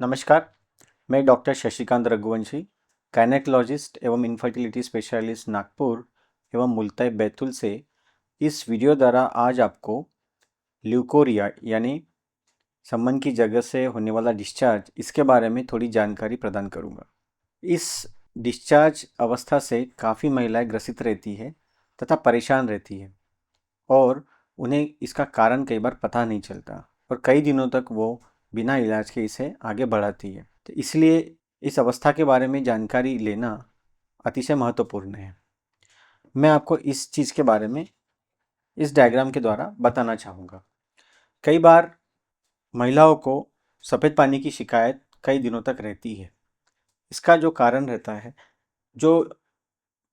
नमस्कार, मैं doctor Shashikant Raghuvanshi, gynaecologist एवं इनफर्टिलिटी स्पेशलिस्ट नागपुर एवं मुल्ताई बैतूल से इस वीडियो द्वारा आज आपको ल्यूकोरिया यानी संबंध की जगह से होने वाला डिस्चार्ज इसके बारे में थोड़ी जानकारी प्रदान करूंगा। इस डिस्चार्ज अवस्था से काफ़ी महिलाएं ग्रसित रहती है तथा परेशान रहती है और उन्हें इसका कारण कई बार पता नहीं चलता और कई दिनों तक वो बिना इलाज के इसे आगे बढ़ाती है। तो इसलिए इस अवस्था के बारे में जानकारी लेना अतिशय महत्वपूर्ण है। मैं आपको इस चीज़ के बारे में इस डायग्राम के द्वारा बताना चाहूँगा। कई बार महिलाओं को सफ़ेद पानी की शिकायत कई दिनों तक रहती है। इसका जो कारण रहता है, जो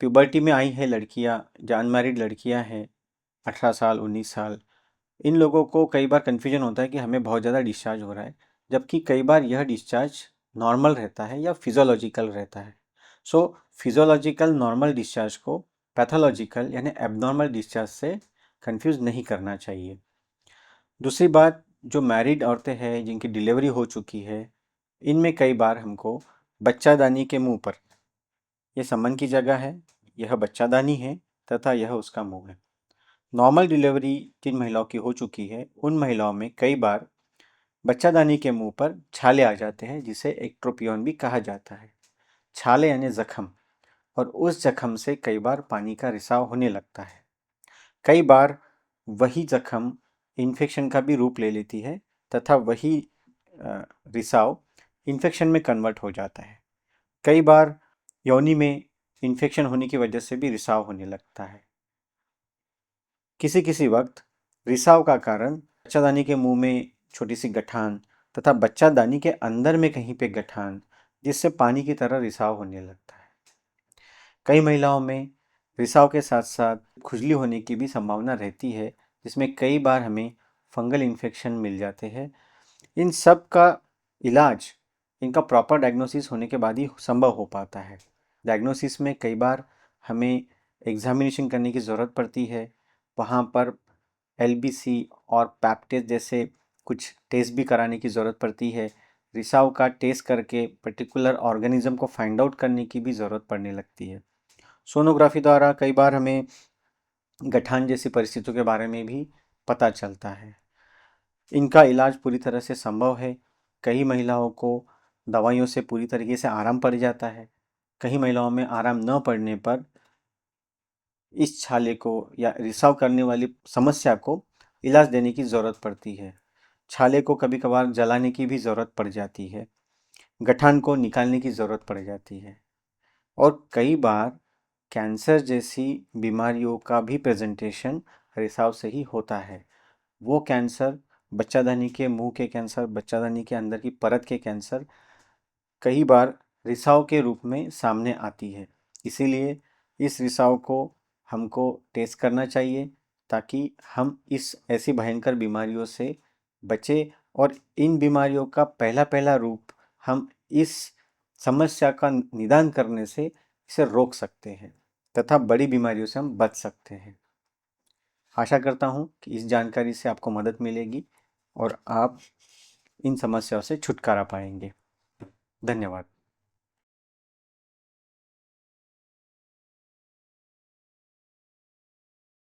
प्यूबर्टी में आई है लड़कियाँ, जो अनमैरिड लड़कियाँ हैं 18 साल 19 साल, इन लोगों को कई बार कन्फ्यूजन होता है कि हमें बहुत ज़्यादा डिस्चार्ज हो रहा है, जबकि कई बार यह डिस्चार्ज नॉर्मल रहता है या फिजियोलॉजिकल रहता है। सो फिजियोलॉजिकल नॉर्मल डिस्चार्ज को पैथोलॉजिकल यानी एबनॉर्मल डिस्चार्ज से कंफ्यूज नहीं करना चाहिए। दूसरी बात, जो मैरिड औरतें हैं जिनकी डिलीवरी हो चुकी है, इनमें कई बार हमको बच्चादानी के मुंह पर, यह संबंध की जगह है, यह बच्चादानी है तथा यह उसका मुंह है। नॉर्मल डिलीवरी जिन महिलाओं की हो चुकी है, उन महिलाओं में कई बार बच्चादानी के मुंह पर छाले आ जाते हैं, जिसे एक्ट्रोपियन भी कहा जाता है। छाले यानी जख्म, और उस जख्म से कई बार पानी का रिसाव होने लगता है। कई बार वही जख्म इन्फेक्शन का भी रूप ले लेती है तथा वही रिसाव इन्फेक्शन में कन्वर्ट हो जाता है। कई बार योनि में इन्फेक्शन होने की वजह से भी रिसाव होने लगता है। किसी किसी वक्त रिसाव का कारण बच्चादानी के मुंह में छोटी सी गठान तथा बच्चादानी के अंदर में कहीं पे गठान, जिससे पानी की तरह रिसाव होने लगता है। कई महिलाओं में रिसाव के साथ साथ खुजली होने की भी संभावना रहती है, जिसमें कई बार हमें फंगल इन्फेक्शन मिल जाते हैं। इन सब का इलाज इनका प्रॉपर डायग्नोसिस होने के बाद ही संभव हो पाता है। डायग्नोसिस में कई बार हमें एग्जामिनेशन करने की ज़रूरत पड़ती है। वहाँ पर LBC और पैप टेस्ट जैसे कुछ टेस्ट भी कराने की ज़रूरत पड़ती है। रिसाव का टेस्ट करके पर्टिकुलर ऑर्गेनिज्म को फाइंड आउट करने की भी ज़रूरत पड़ने लगती है। सोनोग्राफी द्वारा कई बार हमें गठान जैसी परिस्थितियों के बारे में भी पता चलता है। इनका इलाज पूरी तरह से संभव है। कई महिलाओं को दवाइयों से पूरी तरीके से आराम पड़ जाता है। कई महिलाओं में आराम न पड़ने पर इस छाले को या रिसाव करने वाली समस्या को इलाज देने की ज़रूरत पड़ती है। छाले को कभी कभार जलाने की भी ज़रूरत पड़ जाती है। गठान को निकालने की ज़रूरत पड़ जाती है और कई बार कैंसर जैसी बीमारियों का भी प्रेजेंटेशन रिसाव से ही होता है। वो कैंसर, बच्चादानी के मुंह के कैंसर, बच्चादानी के अंदर की परत के कैंसर कई बार रिसाव के रूप में सामने आती है। इसीलिए इस रिसाव को हमको टेस्ट करना चाहिए, ताकि हम इस ऐसी भयंकर बीमारियों से बचें और इन बीमारियों का पहला पहला रूप हम इस समस्या का निदान करने से इसे रोक सकते हैं तथा बड़ी बीमारियों से हम बच सकते हैं। आशा करता हूँ कि इस जानकारी से आपको मदद मिलेगी और आप इन समस्याओं से छुटकारा पाएंगे। धन्यवाद।